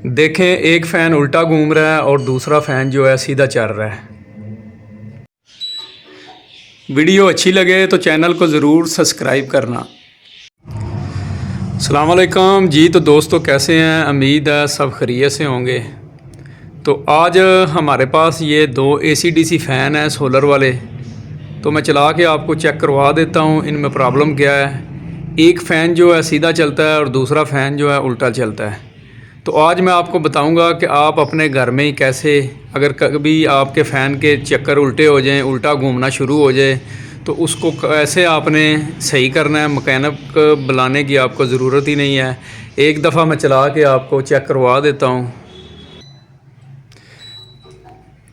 देखें, एक फ़ैन उल्टा घूम रहा है और दूसरा फ़ैन जो है सीधा चल रहा है। वीडियो अच्छी लगे तो चैनल को ज़रूर सब्सक्राइब करना। अस्सलाम वालेकुम जी। तो दोस्तों कैसे हैं? उम्मीद है सब खैरियत से होंगे। तो आज हमारे पास ये दो AC/DC फ़ैन हैं सोलर वाले, तो मैं चला के आपको चेक करवा देता हूँ इनमें प्रॉब्लम क्या है। एक फ़ैन जो है सीधा चलता है और दूसरा फ़ैन जो है उल्टा चलता है। तो आज मैं आपको बताऊंगा कि आप अपने घर में ही कैसे, अगर कभी आपके फ़ैन के चक्कर उल्टे हो जाएं, उल्टा घूमना शुरू हो जाए, तो उसको कैसे आपने सही करना है। मैकेनिक बुलाने की आपको ज़रूरत ही नहीं है, एक दफ़ा मैं चला के आपको चेक करवा देता हूं।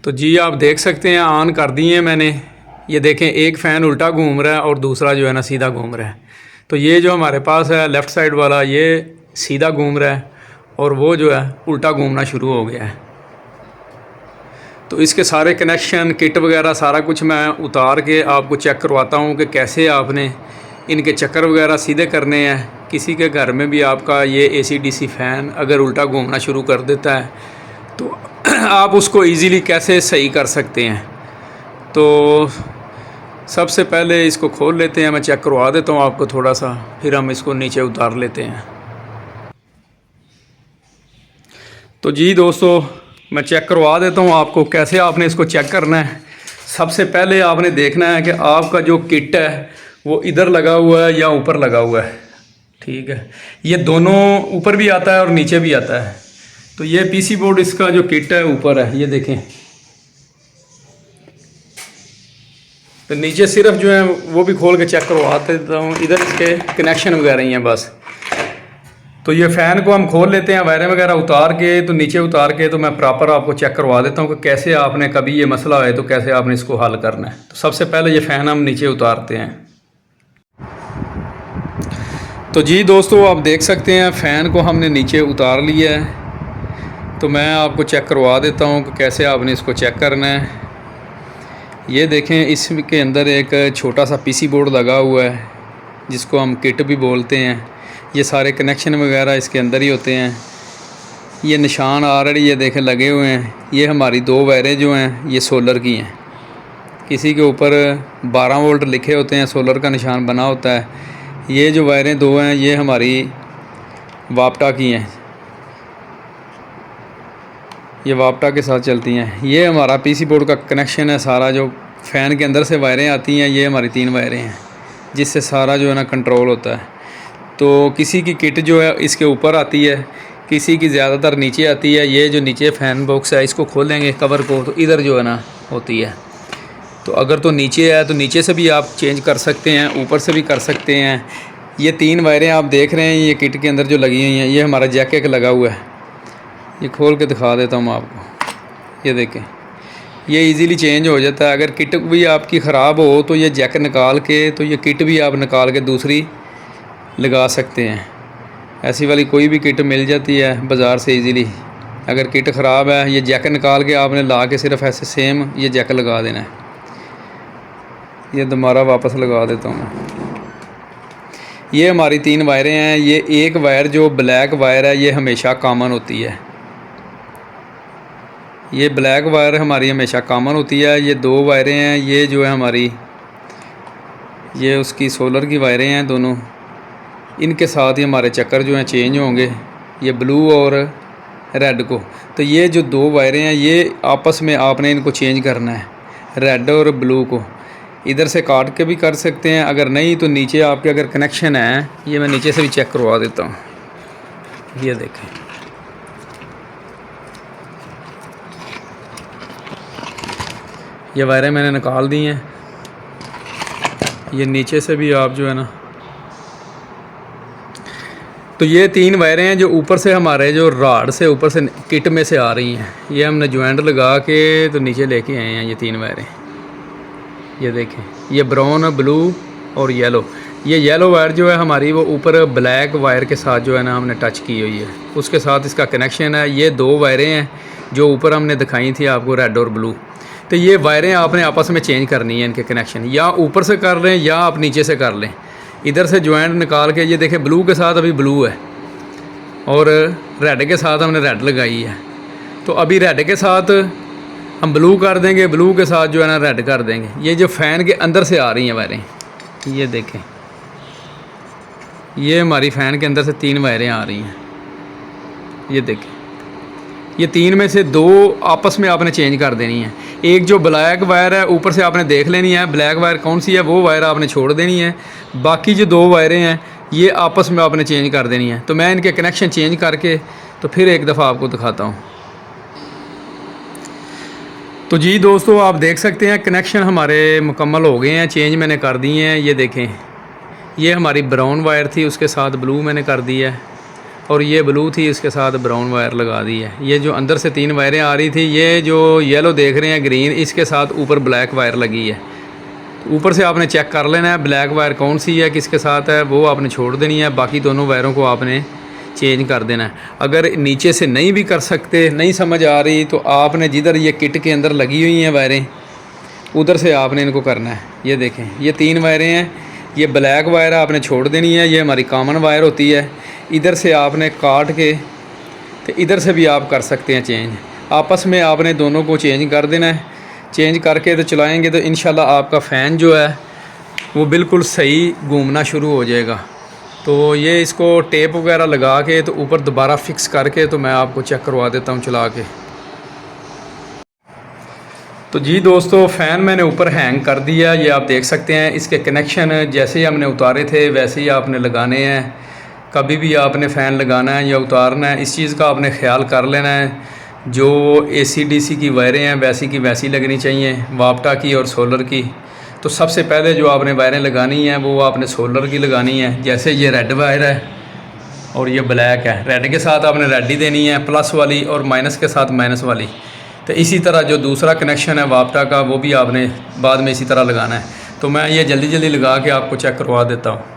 तो जी आप देख सकते हैं, ऑन कर दिए मैंने। ये देखें, एक फ़ैन उल्टा घूम रहा है और दूसरा जो है ना सीधा घूम रहा है। तो ये जो हमारे पास है लेफ़्ट साइड वाला, ये सीधा घूम रहा है और वो जो है उल्टा घूमना शुरू हो गया है। तो इसके सारे कनेक्शन, किट वगैरह सारा कुछ मैं उतार के आपको चेक करवाता हूँ कि कैसे आपने इनके चक्कर वगैरह सीधे करने हैं। किसी के घर में भी आपका ये AC/DC फ़ैन अगर उल्टा घूमना शुरू कर देता है तो आप उसको इजीली कैसे सही कर सकते हैं। तो सबसे पहले इसको खोल लेते हैं, मैं चेक करवा देता हूँ आपको थोड़ा सा, फिर हम इसको नीचे उतार लेते हैं। तो जी दोस्तों, मैं चेक करवा देता हूँ आपको कैसे आपने इसको चेक करना है। सबसे पहले आपने देखना है कि आपका जो किट है वो इधर लगा हुआ है या ऊपर लगा हुआ है। ठीक है, ये दोनों ऊपर भी आता है और नीचे भी आता है। तो ये PC बोर्ड इसका जो किट है ऊपर है, ये देखें। तो नीचे सिर्फ जो है वो भी खोल के चेक करवा देता हूँ, इधर इसके कनेक्शन वगैरह ही हैं बस। तो ये फ़ैन को हम खोल लेते हैं, वायरें वगैरह उतार के, तो नीचे उतार के तो मैं प्रॉपर आपको चेक करवा देता हूँ कि कैसे आपने, कभी ये मसला है तो कैसे आपने इसको हल करना है। तो सबसे पहले ये फ़ैन हम नीचे उतारते हैं। तो जी दोस्तों, आप देख सकते हैं फ़ैन को हमने नीचे उतार लिया है। तो मैं आपको चेक करवा देता हूँ कि कैसे आपने इसको चेक करना है। ये देखें, इसके अंदर एक छोटा सा PC बोर्ड लगा हुआ है जिसको हम किट भी बोलते हैं। ये सारे कनेक्शन वगैरह इसके अंदर ही होते हैं। ये निशान ऑलरेडी ये देखें लगे हुए हैं। ये हमारी दो वायरें जो हैं ये सोलर की हैं। किसी के ऊपर 12 वोल्ट लिखे होते हैं, सोलर का निशान बना होता है। ये जो वायरें दो हैं ये हमारी वापटा की हैं, ये वापटा के साथ चलती हैं। ये हमारा PC बोर्ड का कनेक्शन है सारा, जो फ़ैन के अंदर से वायरें आती हैं। ये हमारी 3 वायरें हैं जिससे सारा जो है ना कंट्रोल होता है। तो किसी की किट जो है इसके ऊपर आती है, किसी की ज़्यादातर नीचे आती है। ये जो नीचे फ़ैन बॉक्स है इसको खोलेंगे कवर को, तो इधर जो है ना होती है। तो अगर तो नीचे है तो नीचे से भी आप चेंज कर सकते हैं, ऊपर से भी कर सकते हैं। ये 3 वायरें आप देख रहे हैं ये किट के अंदर जो लगी हुई हैं। ये हमारा जैक एक लगा हुआ है, ये खोल के दिखा देता हूँ आपको। ये देखें, ये इजीली चेंज हो जाता है। अगर किट भी आपकी ख़राब हो तो ये जैक निकाल के, तो ये किट भी आप निकाल के दूसरी लगा सकते हैं। ऐसी वाली कोई भी किट मिल जाती है बाज़ार से इजीली। अगर किट ख़राब है, ये जैक निकाल के आपने ला के सिर्फ ऐसे सेम ये जैक लगा देना है। ये दोबारा वापस लगा देता हूँ मैं। ये हमारी 3 वायरें हैं। ये एक वायर जो ब्लैक वायर है ये हमेशा कॉमन होती है। ये ब्लैक वायर हमारी हमेशा कॉमन होती है। ये 2 वायरें हैं, ये जो है हमारी, ये उसकी सोलर की वायरें हैं दोनों। इनके साथ ही हमारे चक्कर जो हैं चेंज होंगे, ये ब्लू और रेड को। तो ये जो 2 वायरें हैं ये आपस में आपने इनको चेंज करना है, रेड और ब्लू को। इधर से काट के भी कर सकते हैं, अगर नहीं तो नीचे आपके अगर कनेक्शन है, ये मैं नीचे से भी चेक करवा देता हूँ। ये देखें, ये वायरें मैंने निकाल दी हैं। ये नीचे से भी आप जो है ना, तो ये 3 वायरें हैं जो ऊपर से हमारे जो राड से ऊपर से किट में से आ रही हैं। ये हमने ज्वाइंट लगा के तो नीचे लेके आए हैं ये 3 वायरें। ये देखें, ये ब्राउन, ब्लू और येलो। ये येलो वायर जो है हमारी वो ऊपर ब्लैक वायर के साथ जो है ना हमने टच की हुई है, उसके साथ इसका कनेक्शन है। ये 2 वायरें हैं जो ऊपर हमने दिखाई थी आपको, रेड और ब्लू। तो ये वायरें आपने आपस में चेंज करनी है इनके कनेक्शन, या ऊपर से कर लें या आप नीचे से कर लें। इधर से ज्वाइंट निकाल के, ये देखें ब्लू के साथ अभी ब्लू है, और रेड के साथ हमने रेड लगाई है। तो अभी रेड के साथ हम ब्लू कर देंगे, ब्लू के साथ जो है ना रेड कर देंगे। ये जो फ़ैन के अंदर से आ रही हैं वायरें, ये देखें, ये हमारी फ़ैन के अंदर से 3 वायरें आ रही हैं। ये देखें, ये 3 में से 2 आपस में आपने चेंज कर देनी है। एक जो ब्लैक वायर है ऊपर से आपने देख लेनी है, ब्लैक वायर कौन सी है, वो वायर आपने छोड़ देनी है। बाकी जो 2 वायरें हैं ये आपस में आपने चेंज कर देनी है। तो मैं इनके कनेक्शन चेंज करके तो फिर एक दफ़ा आपको दिखाता हूँ। तो जी दोस्तों, आप देख सकते हैं कनेक्शन हमारे मुकम्मल हो गए हैं, चेंज मैंने कर दिए हैं। ये देखें, ये हमारी ब्राउन वायर थी, उसके साथ ब्लू मैंने कर दी है, और ये ब्लू थी, इसके साथ ब्राउन वायर लगा दी है। ये जो अंदर से 3 वायरें आ रही थी, ये जो येलो देख रहे हैं ग्रीन, इसके साथ ऊपर ब्लैक वायर लगी है। तो ऊपर से आपने चेक कर लेना है ब्लैक वायर कौन सी है, किसके साथ है, वो आपने छोड़ देनी है। बाकी दोनों वायरों को आपने चेंज कर देना है। अगर नीचे से नहीं भी कर सकते, नहीं समझ आ रही, तो आपने जिधर ये किट के अंदर लगी हुई हैं वायरें, उधर से आपने इनको करना है। ये देखें, ये 3 वायरें हैं, ये ब्लैक वायर आपने छोड़ देनी है, ये हमारी कॉमन वायर होती है। इधर से आपने काट के तो इधर से भी आप कर सकते हैं चेंज। आपस में आपने दोनों को चेंज कर देना है। चेंज करके तो चलाएँगे तो इंशाल्लाह आपका फ़ैन जो है वो बिल्कुल सही घूमना शुरू हो जाएगा। तो ये इसको टेप वगैरह लगा के तो ऊपर दोबारा फिक्स करके तो मैं आपको चेक करवा देता हूँ चला के। तो जी दोस्तों, फ़ैन मैंने ऊपर हैंग कर दिया, ये आप देख सकते हैं। इसके कनेक्शन जैसे ही हमने उतारे थे वैसे ही आपने लगाने हैं। कभी भी आपने फ़ैन लगाना है या उतारना है, इस चीज़ का आपने ख्याल कर लेना है। जो AC/DC की वायरें हैं वैसी की वैसी लगनी चाहिए, वापटा की और सोलर की। तो सबसे पहले जो आपने वायरें लगानी हैं वो आपने सोलर की लगानी है। जैसे ये रेड वायर है और ये ब्लैक है, रेड के साथ आपने रेड ही देनी है प्लस वाली, और माइनस के साथ माइनस वाली। तो इसी तरह जो दूसरा कनेक्शन है वापटा का, वो भी आपने बाद में इसी तरह लगाना है। तो मैं ये जल्दी जल्दी लगा के आपको चेक करवा देता हूँ।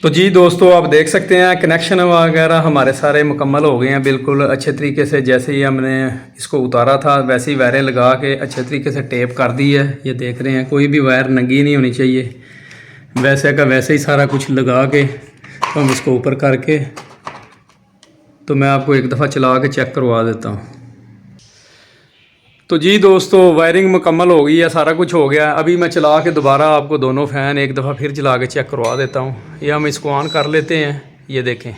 तो जी दोस्तों, आप देख सकते हैं कनेक्शन वगैरह हमारे सारे मुकम्मल हो गए हैं बिल्कुल अच्छे तरीके से। जैसे ही हमने इसको उतारा था वैसे ही वायरें लगा के अच्छे तरीके से टेप कर दी है। ये देख रहे हैं, कोई भी वायर नंगी नहीं होनी चाहिए। वैसे का वैसे ही सारा कुछ लगा के तो हम इसको ऊपर करके तो मैं आपको एक दफ़ा चला के चेक करवा देता हूँ। तो जी दोस्तों, वायरिंग मुकम्मल हो गई है, सारा कुछ हो गया है। अभी मैं चला के दोबारा आपको दोनों फ़ैन एक दफ़ा फिर चला के चेक करवा देता हूँ। ये हम इसको ऑन कर लेते हैं। ये देखें,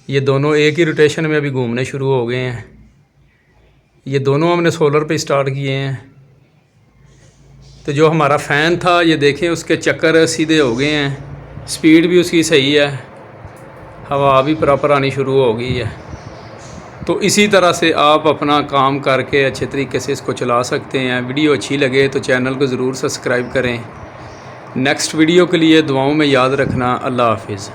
ये दोनों एक ही रोटेशन में अभी घूमने शुरू हो गए हैं। ये दोनों हमने सोलर पे स्टार्ट किए हैं। तो जो हमारा फ़ैन था ये देखें, उसके चक्कर सीधे हो गए हैं, स्पीड भी उसकी सही है, हवा भी प्रॉपर आनी शुरू हो गई है। तो इसी तरह से आप अपना काम करके अच्छे तरीके से इसको चला सकते हैं। वीडियो अच्छी लगे तो चैनल को ज़रूर सब्सक्राइब करें। नेक्स्ट वीडियो के लिए दुआओं में याद रखना। अल्लाह हाफिज़।